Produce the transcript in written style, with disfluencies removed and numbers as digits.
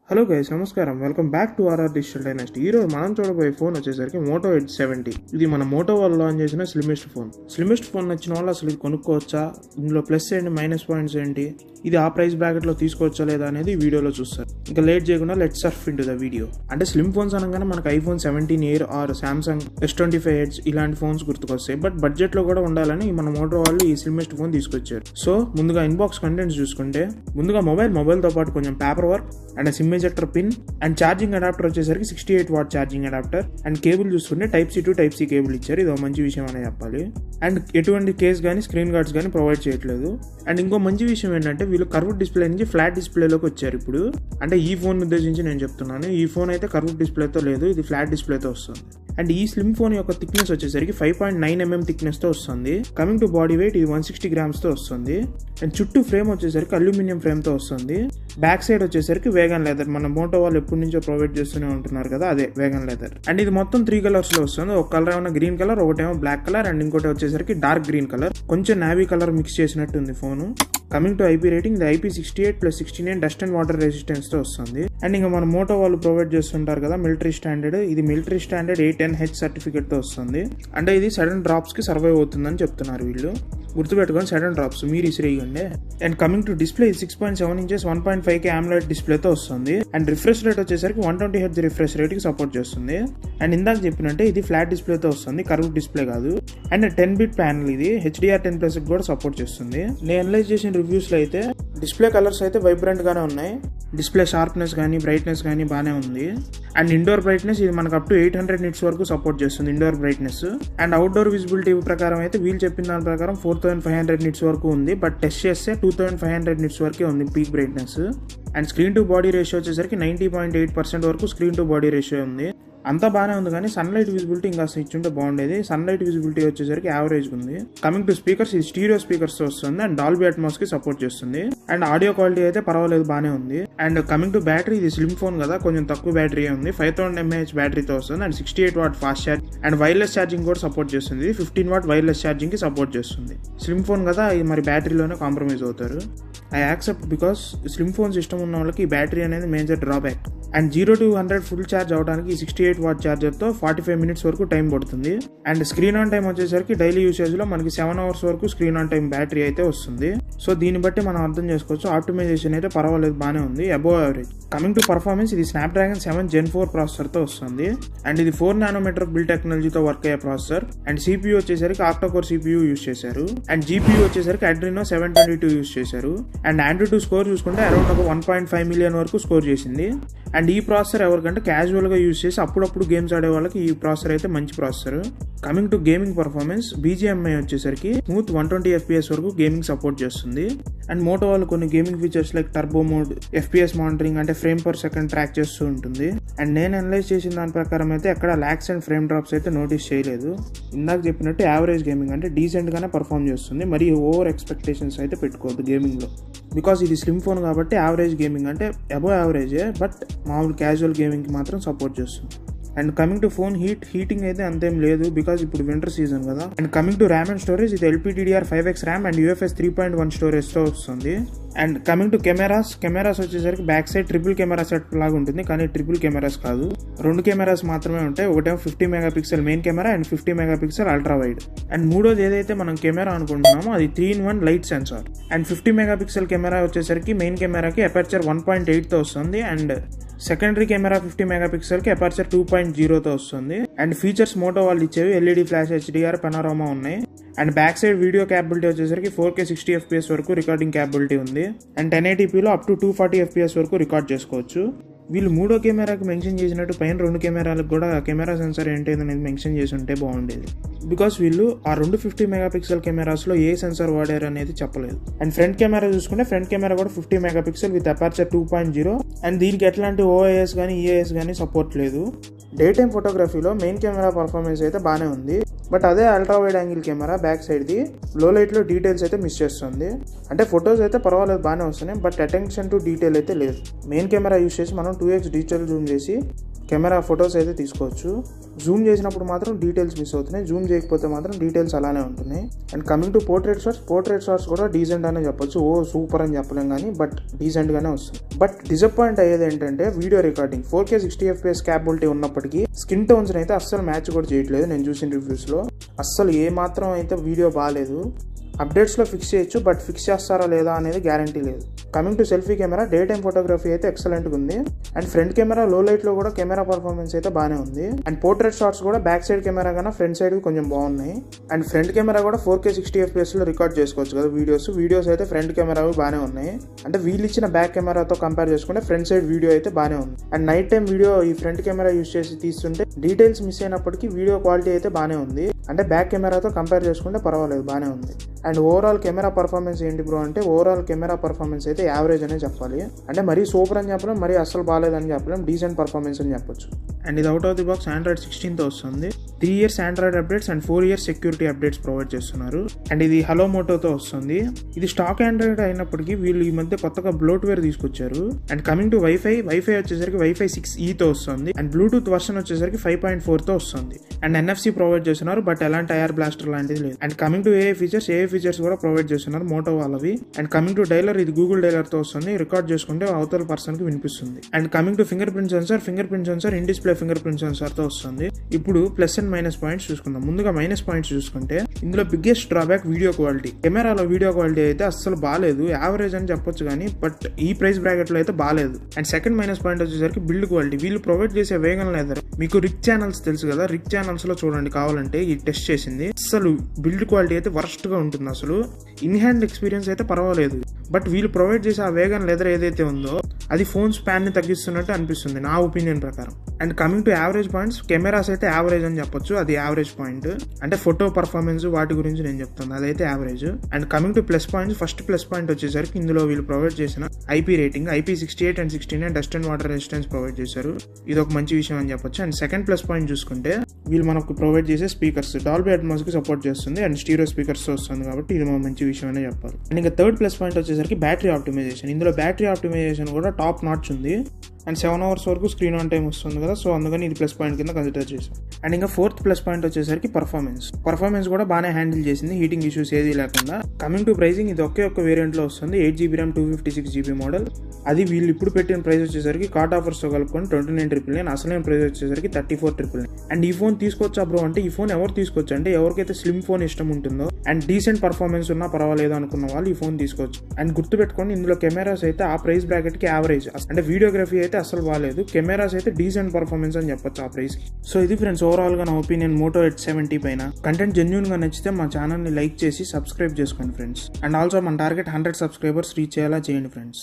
Hello guys, నమస్కారం. Welcome back to RR Digital Dynasty. ఈ రోజు మనం చూడబోయే ఫోన్ వచ్చేసరికి మోటో ఎడ్జ్ 70. ఇది మన మోటో వాళ్ళు లాంచ్ చేసిన స్లిమ్మెస్ట్ ఫోన్ నచ్చిన వాళ్ళు అసలు ఇది కొనుక్కోవచ్చా, ఇందులో ప్లస్ ఏంటి, మైనస్ పాయింట్స్ ఏంటి, ఇది ఆ ప్రైస్ బ్రాకెట్ లో తీసుకోవచ్చా లేదా అనేది ఈ వీడియోలో చూస్తారు. ఇంకా లేట్ చేయకుండా let's surf into the video. అంటే స్లిమ్ ఫోన్స్ అనగానే మనకు iPhone 17 Air or Samsung S25 Edge ఇలాంటి ఫోన్స్ గుర్తుకొస్తాయి. బట్ బడ్జెట్ లో కూడా ఉండాలని మన మోటో వాళ్ళు ఈ స్లిమ్మెస్ట్ ఫోన్ తీసుకొచ్చారు. సో ముందుగా ఇన్బాక్స్ కంటెంట్స్ చూసుకుంటే, ముందుగా మొబైల్ తో పాటు కొంచెం paper work and SIM ejector pin and charging adapter వచ్చేసరికి 68 watt charging adapter and cable చూసుకుంటే Type-C to Type-C కేబుల్ ఇచ్చారు. ఇది ఒక మంచి విషయం అనే చెప్పాలి. అండ్ ఎటువంటి కేస్ కానీ స్క్రీన్ గార్డ్స్ కానీ ప్రొవైడ్ చేయట్లేదు. అండ్ ఇంకో మంచి విషయం ఏంటంటే వీళ్ళు కర్వ్డ్ డిస్ప్లే నుంచి ఫ్లాట్ డిస్ప్లేలోకి వచ్చారు. ఇప్పుడు అంటే ఈ ఫోన్ ఉద్దేశించి నేను చెప్తున్నాను, ఈ ఫోన్ అయితే కర్వ్డ్ డిస్ప్లేతో లేదు, ఇది ఫ్లాట్ డిస్ప్లేతో వస్తుంది. అండ్ ఈ స్లిమ్ ఫోన్ యొక్క థిక్నెస్ వచ్చేసరికి 5.9 mm థిక్నెస్ తో వస్తుంది. కమింగ్ టు బాడీ వెయిట్ ఇది 160 grams తో వస్తుంది. అండ్ చుట్టూ ఫ్రేమ్ వచ్చేసరికి అల్యూమినియం ఫ్రేమ్ తో వస్తుంది. బ్యాక్ సైడ్ వచ్చేసరికి వేగన్ లెదర్, మన మోటో వాళ్ళు ఎప్పటి నుంచో ప్రొవైడ్ చేస్తూనే ఉంటున్నారు కదా, అదే వేగన్ లెదర్. అండ్ ఇది మొత్తం 3 కలర్స్ లో వస్తుంది. ఒక కలర్ ఏమో గ్రీన్ కలర్, ఒకటేమో బ్లాక్ కలర్ అండ్ ఇంకోటి వచ్చేసరికి డార్క్ గ్రీన్ కలర్, కొంచెం నావీ కలర్ మిక్స్ చేసినట్టు ఉంది phone. Coming to IP rating, ఇది IP68+69 dust and water resistance తో వస్తుంది. అండ్ ఇంకా మన మోటో వాళ్ళు ప్రొవైడ్ చేస్తుంటారు కదా మిలిటరీ స్టాండర్డ్, ఇది మిలిటరీ స్టాండర్డ్ A10H సర్టిఫికేట్ తో వస్తుంది. అంటే ఇది సడన్ డ్రాప్స్ కి సర్వైవ్ అవుతుందని చెప్తున్నారు వీళ్ళు. గుర్తుపెట్టుకొని సడన్ డ్రాప్స్ మీరు ఇసిరేయండి. And coming to display, 6.7 inches 1.5K AMOLED display తో వస్తుంది. అండ్ రిఫ్రెష్ రేట్ వచ్చేసరికి 120Hz రిఫ్రెష్ రేట్ కి సపోర్ట్ చేస్తుంది. అండ్ ఇందాక చెప్పినట్టే ఇది ఫ్లాట్ డిస్ప్లే తో వస్తుంది, కర్వ్ డిస్ప్లే కాదు. అండ్ 10-bit ప్యానల్, ఇది HDR10+ కూడా సపోర్ట్ చేస్తుంది. నేను అనలైజ్ చేసిన రివ్యూస్ లో అయితే డిస్ప్లే కలర్స్ అయితే వైబ్రెంట్ గానే ఉన్నాయి, డిస్ప్లే షార్ప్నెస్ కానీ బ్రైట్నెస్ కానీ బాగానే ఉంది. అండ్ ఇండోర్ బ్రైట్నెస్ ఇది మనకు అప్ టు 800 nits వరకు సపోర్ట్ చేస్తుంది indoor brightness. And outdoor visibility ప్రకారం అయితే వీళ్ళు చెప్పిన దాని ప్రకారం 4500 nits వరకు ఉంది. బట్ టెస్ట్ చేస్తే 2500 nits వరకే ఉంది peak brightness. And screen to body ratio వచ్చేసరికి 90.8% వరకు స్క్రీన్ టు బాడీ రేషియో ఉంది. అంతా బాగానే ఉంది, కానీ సన్లైట్ విజిబిలిటీ ఇంకా ఇచ్చుంటే బాగుండేది. సన్లైట్ విజిబిలిటీ వచ్చేసరికి యావరేజ్ ఉంది. కమింగ్ టు స్పీకర్స్, ఇది స్టీరియో స్పీకర్స్ తో వస్తుంది అండ్ డాల్బీ అట్మాస్ కి సపోర్ట్ చేస్తుంది. అండ్ ఆడియో క్వాలిటీ అయితే పర్వాలేదు, బాగానే ఉంది. అండ్ కమింగ్ టు బ్యాటరీ, ఇది స్లిమ్ ఫోన్ కదా, కొంచెం తక్కువ బ్యాటరీ ఉంది. 5000 mAh బ్యాటరీతో వస్తుంది and 68 watt fast charge and wireless charging కూడా సపోర్ట్ చేస్తుంది. 15 watt వైర్లెస్ ఛార్జింగ్ కి సపోర్ట్ చేస్తుంది. స్లిమ్ ఫోన్ కదా, ఇది మరి బ్యాటరీలోనే కాంప్రమైజ్ అవుతారు. I accept, because slim phone system ఉన్న వాళ్ళకి ఈ బ్యాటరీ అనేది major drawback. And 0 to 100 full charge అవడానికి 68 watt ఛార్జర్ తో 45 minutes వరకు టైం పడుతుంది. అండ్ స్క్రీన్ ఆన్ టైం వచ్చేసరికి డైలీ యూసేజ్ లో మనకి 7 hours వరకు స్క్రీన్ ఆన్ టైం బ్యాటరీ అయితే వస్తుంది. సో దీన్ని బట్టి మనం అర్థం చేసుకోవచ్చు ఆప్టిమైజేషన్ అయితే పర్వాలేదు, బాగానే ఉంది, above average. Coming to performance, ఇది స్నాప్డ్రాగన్ 7 Gen 4 ప్రాసెసర్ తో వస్తుంది. అండ్ ఇది 4 nanometer బిల్డ్ టెక్నాలజీతో వర్క్ అయ్యే ప్రాసెసర్. అండ్ CPU వచ్చేసరికి ఆక్టోకోర్ CPU యూస్ చేశారు. అండ్ GPU వచ్చేసరికి Adreno 722 యూస్ చేశారు. అండ్ Android స్కోర్ చూసుకుంటే అరౌండ్ ఒక 1.5 million వరకు స్కోర్ చేసింది. అండ్ ఈ ప్రాసెసర్ ఎవరికంటే క్యాజువల్ గా యూజ్ చేసి అప్పుడప్పుడు గేమ్స్ ఆడే వాళ్ళకి ఈ ప్రాసెసర్ అయితే మంచి processor. Coming to gaming performance, BGMI వచ్చేసరికి స్మూత్ 120 FPS వరకు గేమింగ్ సపోర్ట్ చేస్తుంది. అండ్ మోటో వాళ్ళు కొన్ని gaming features like turbo mode, FPS monitoring అంటే ఫ్రేమ్ పర్ సెకండ్ ట్రాక్ చేస్తూ ఉంటుంది. అండ్ నేను అనలైజ్ చేసిన దాని ప్రకారం అయితే ఎక్కడ లాగ్స్ అండ్ ఫ్రేమ్ డ్రాప్స్ అయితే నోటీస్ చేయలేదు. ఇందాక చెప్పినట్టు యావరేజ్ గేమింగ్ అంటే డీసెంట్ గానే పర్ఫామ్ చేస్తుంది, మరి ఓవర్ ఎక్స్పెక్టేషన్స్ అయితే పెట్టుకోవద్దు గేమింగ్ లో. బికాస్ ఇది స్లిమ్ ఫోన్ కాబట్టి యావరేజ్ గేమింగ్ అంటే అబోవ్ యావరేజే, బట్ మామూలు క్యాజువల్ గేమింగ్ కి మాత్రం సపోర్ట్ చేస్తుంది. And coming to phone heating అయితే అంతేం లేదు, బికాస్ ఇప్పుడు వింటర్ సీజన్ కదా. And coming to RAM and storage, ఇది LPDDR5X RAM and UFS 3.1 storage తో వస్తుంది. అండ్ కమింగ్ టు కెమెరాస్ వచ్చేసరికి back side triple camera set లాగా ఉంటుంది, కానీ ట్రిపుల్ కెమెరాస్ కాదు, 2 కెమెరాస్ మాత్రమే ఉంటాయి. ఒకటేమో 50 MP main camera and 50 MP ultra wide. And మూడోది ఏదైతే మనం కెమెరా అనుకుంటున్నామో అది 3-in-1 light sensor. And 50 MP camera వచ్చేసరికి మెయిన్ కెమెరాకి అపర్చర్ 1.8 తో వస్తుంది. అండ్ సెకండరీ కెమెరా 50 MP కి అపర్చర్ 2.0 తో వస్తుంది. అండ్ ఫీచర్స్ మోటో వాళ్ళు ఇచ్చేవి LED ఫ్లాష్, HDR, పనారోమా ఉన్నాయి. And back side video capability వచ్చేసరికి 4K 60 FPS వరకు రికార్డింగ్ క్యాపబిలిటీ ఉంది. అండ్ 1080p లో అప్ టు 240 FPS వరకు రికార్డ్ చేసుకోవచ్చు. వీళ్ళు మూడో కెమెరాకి మెన్షన్ చేసినట్టు పైన 2 కెమెరాలకు కూడా కెమెరా సెన్సార్ ఏంటనేది మెన్షన్ చేసి ఉంటే బాగుండేది. బికాస్ వీళ్ళు ఆ 2 50 MP కెమెరాస్ లో ఏ సెన్సార్ వాడారు అనేది చెప్పలేదు. అండ్ ఫ్రంట్ కెమెరా చూసుకుంటే ఫ్రంట్ కెమెరా కూడా 50 MP విత్ అపర్చర్ 2.0. అండ్ దీనికి ఎట్లాంటి OIS కానీ EIS కానీ సపోర్ట్ లేదు. డే టైమ్ ఫోటోగ్రఫీలో మెయిన్ కెమెరా పర్ఫార్మెన్స్ అయితే బాగానే ఉంది, బట్ అదే ultra wide angle camera back side the లో లైట్ లో డీటెయిల్స్ అయితే మిస్ చేస్తుంది. అంటే ఫొటోస్ అయితే పర్వాలేదు, బాగానే వస్తున్నాయి, బట్ అటెన్షన్ టు డీటెయిల్ అయితే లేదు. మెయిన్ కెమెరా యూస్ చేసి మనం 2x డిజిటల్ జూమ్ చేసి కెమెరా ఫొటోస్ అయితే తీసుకోవచ్చు. జూమ్ చేసినప్పుడు మాత్రం డీటెయిల్స్ మిస్ అవుతున్నాయి, జూమ్ చేయకపోతే మాత్రం డీటెయిల్స్ అలానే ఉంటున్నాయి. And coming to portrait shots కూడా డీసెంట్ అనే చెప్పొచ్చు. సూపర్ అని చెప్పలేం కానీ బట్ డీసెంట్గానే వస్తుంది. బట్ డిసప్పాయింట్ అయ్యేది ఏంటంటే video recording 4K 60 FPS capability ఉన్నప్పటికీ స్కిన్ టోన్స్ అయితే అస్సలు మ్యాచ్ కూడా చేయట్లేదు. నేను చూసిన రివ్యూస్లో అస్సలు ఏ మాత్రం అయితే వీడియో బాగాలేదు. అప్డేట్స్లో ఫిక్స్ చేయొచ్చు, బట్ ఫిక్స్ చేస్తారా లేదా అనేది గ్యారంటీ లేదు. Coming to selfie camera, day time photography అయితే ఎక్సలెంట్గా ఉంది. అండ్ ఫ్రంట్ కెమెరా లో లైట్లో కూడా కెమెరా పర్ఫార్మెన్స్ అయితే బాగానే ఉంది. అండ్ పోర్ట్రేట్ షాట్స్ కూడా బ్యాక్ సైడ్ కెమెరా కన్నా ఫ్రంట్ సైడ్ కొంచెం బాగున్నాయి. అండ్ ఫ్రంట్ కెమెరా కూడా 4K 60 FPSలో రికార్డ్ చేసుకోవచ్చు కదా వీడియోస్ అయితే ఫ్రంట్ కెమెరా బాగానే ఉన్నాయి. అంటే వీళ్ళు ఇచ్చిన బ్యాక్ కెమెరాతో కంపేర్ చేసుకుంటే ఫ్రంట్ సైడ్ వీడియో అయితే బాగానే ఉంది. అండ్ నైట్ టైం వీడియో ఈ ఫ్రంట్ కెమెరా యూస్ చేసి తీస్తుంటే డీటెయిల్స్ మిస్ అయినప్పటికీ వీడియో క్వాలిటీ అయితే బాగానే ఉంది. అంటే బ్యాక్ కెమెరాతో కంపేర్ చేసుకుంటే పర్వాలేదు, బాగానే ఉంది. అండ్ ఓవరాల్ కెమెరా పర్ఫార్మెన్స్ ఏంటి బ్రో అంటే ఓవరాల్ కెమెరా పర్ఫార్మెన్స్ అయితే యావరేజ్ అనే చెప్పాలి. అంటే మరీ సూపర్ అని చెప్పలేం, మరీ అస్సలు బాగాలేదని చెప్పలేం, డీసెంట్ పర్ఫార్మెన్స్ అని చెప్పొచ్చు. అండ్ ఇది out of the box Android 16తో వస్తుంది. 3 years Android updates and 4 years security updates provide చేస్తున్నారు. అండ్ ఇది హలో మోటోతో వస్తుంది. ఇది స్టాక్ ఆండ్రాయిడ్ అయినప్పటికీ వీళ్ళు ఈ మధ్య కొత్తగా బ్లోట్వేర్ తీసుకొచ్చారు. అండ్ కమింగ్ టు వైఫై వచ్చేసరికి వైఫై 6E వస్తుంది. అండ్ బ్లూటూత్ వర్షన్ వచ్చేసరికి 5.4తో వస్తుంది. అండ్ NFC ప్రొవైడ్ చేస్తున్నారు, బట్ ఎలాంటి ఐఆర్ బ్లాస్టర్ లాంటిది లేదు. And coming to AI features కూడా ప్రొవైడ్ చేస్తున్నారు మోటో వాళ్ళవి. అండ్ కమింగ్ టు డైలర్, ఇది గూగుల్ డైలర్ తో వస్తుంది. రికార్డ్ చేసుకుంటే అవతల పర్సన్ కి వినిపిస్తుంది. And coming to finger print censor in display finger print censor తో వస్తుంది. ఇప్పుడు ప్లస్ అండ్ మైనస్ పాయింట్స్ చూసుకుందాం. ముందుగా మైనస్ పాయింట్స్ చూసుకుంటే ఇందులో బిగ్గెస్ట్ డ్రాబ్యాక్ వీడియో క్వాలిటీ. కెమెరాలో వీడియో క్వాలిటీ అయితే అస్సలు బాగాలేదు, యావరేజ్ అని చెప్పొచ్చు కానీ బట్ ఈ ప్రైస్ బ్రాకెట్ లో అయితే బాగాలేదు. అండ్ సెకండ్ మైనస్ పాయింట్ వచ్చేసరికి బిల్డ్ క్వాలిటీ. వీళ్ళు ప్రొవైడ్ చేసే వేగం లేదు. మీకు రిక్ ఛానల్స్ తెలుసు కదా, రిక్ ఛానల్స్ లో చూడండి కావాలంటే, ఈ టెస్ట్ చేసింది అసలు బిల్డ్ క్వాలిటీ అయితే వర్స్ట్ గా ఉంటుంది. అసలు ఇన్ హ్యాండ్ ఎక్స్పీరియన్స్ అయితే పర్వాలేదు, బట్ వీళ్ళు ప్రొవైడ్ చేసే ఆ వేగం లెదర్ ఏదైతే ఉందో అది ఫోన్ స్పాన్ ని తగ్గిస్తున్నట్టు అనిపిస్తుంది నా ఒపీనియన్ ప్రకారం. And coming to average points, cameras అయితే యావరేజ్ అని చెప్పొచ్చు, అది యావరేజ్ పాయింట్. అంటే ఫోటో పర్ఫార్మెన్స్ వాటి గురించి నేను చెప్తాను, అదైతే average. And coming to plus points, first plus point వచ్చేసరికి ఇందులో వీళ్ళు ప్రొవైడ్ చేసిన IP rating IP68 and 69 dust and water resistance provide చేశారు. ఇది ఒక మంచి విషయం అని చెప్పొచ్చు. అండ్ సెకండ్ ప్లస్ పాయింట్ చూసుకుంటే వీళ్ళు మనకు ప్రొవైడ్ చేసే స్పీకర్స్ డాల్బీ అట్మాస్ కి సపోర్ట్ చేస్తుంది అండ్ స్టీరియో స్పీకర్స్ వస్తుంది, కాబట్టి ఇది మంచి విషయం అనే చెప్పాలి. అండ్ ఇంకా థర్డ్ ప్లస్ పాయింట్ వచ్చేసరికి బ్యాటరీ ఆప్టిమైజేషన్. ఇందులో బ్యాటరీ ఆప్టిమైజేషన్ కూడా టాప్ నాచ్ ఉంది. అండ్ 7 hours వరకు స్క్రీన్ ఆన్ టైం వస్తుంది కదా, సో అందుకని ఇది ప్లస్ పాయింట్ కింద కన్సిడర్ చేసాం. అండ్ ఇంకా ఫోర్త్ ప్లస్ పాయింట్ వచ్చేసరికి పర్ఫార్మెన్స్ కూడా బాగానే హ్యాండిల్ చేసింది, హీటింగ్ ఇష్యూస్ ఏది లేకుండా. కమింగ్ టు ప్రైసింగ్, ఇది ఒకే ఒక్క వేరియంట్ లో వస్తుంది, 8GB RAM 256GB మోడల్. అది వీళ్ళు ఇప్పుడు పెట్టిన ప్రైస్ వచ్చేసరికి కార్డ్ ఆఫర్స్ తో కలుపుకొని 29,999, అసలైన ప్రైస్ వచ్చేసరికి 34,999. అండ్ ఈ ఫోన్ తీసుకోవచ్చా బ్రో అంటే, ఈ ఫోన్ ఎవరు తీసుకోవచ్చు అంటే ఎవరికైతే స్లిమ్ ఫోన్ ఇష్టం ఉంటుందో అండ్ డీసెంట్ పర్ఫార్మెన్స్ ఉన్నా పర్వాలేదు అనుకున్న వాళ్ళు ఈ ఫోన్ తీసుకోవచ్చు. అండ్ గుర్తుపెట్టుకోండి, ఇందులో కెమెరాస్ అయితే ఆ ప్రైస్ బ్రాకెట్ కి యావరేజ్. అంటే వీడియోగ్రఫీ అయితే అసలు బాగాలేదు, కెమెరాస్ అయితే డీసెంట్ పర్ఫార్మెన్స్ అని చెప్పొచ్చు ఆ ప్రైస్ కి. సో ఇది ఫ్రెండ్స్ ఓవరాల్ గా నా ఒపీనియన్ మోటో H70 పైన. కంటెంట్ జెన్యూన్ గా నచ్చితే మా ఛానల్ ని లైక్ చేసి సబ్స్క్రైబ్ చేసుకోండి ఫ్రెండ్స్. అండ్ ఆల్సో మన టార్గెట్ 100 సబ్స్క్రైబర్స్ రీచ్ అయ్యేలా చేయండి ఫ్రెండ్స్.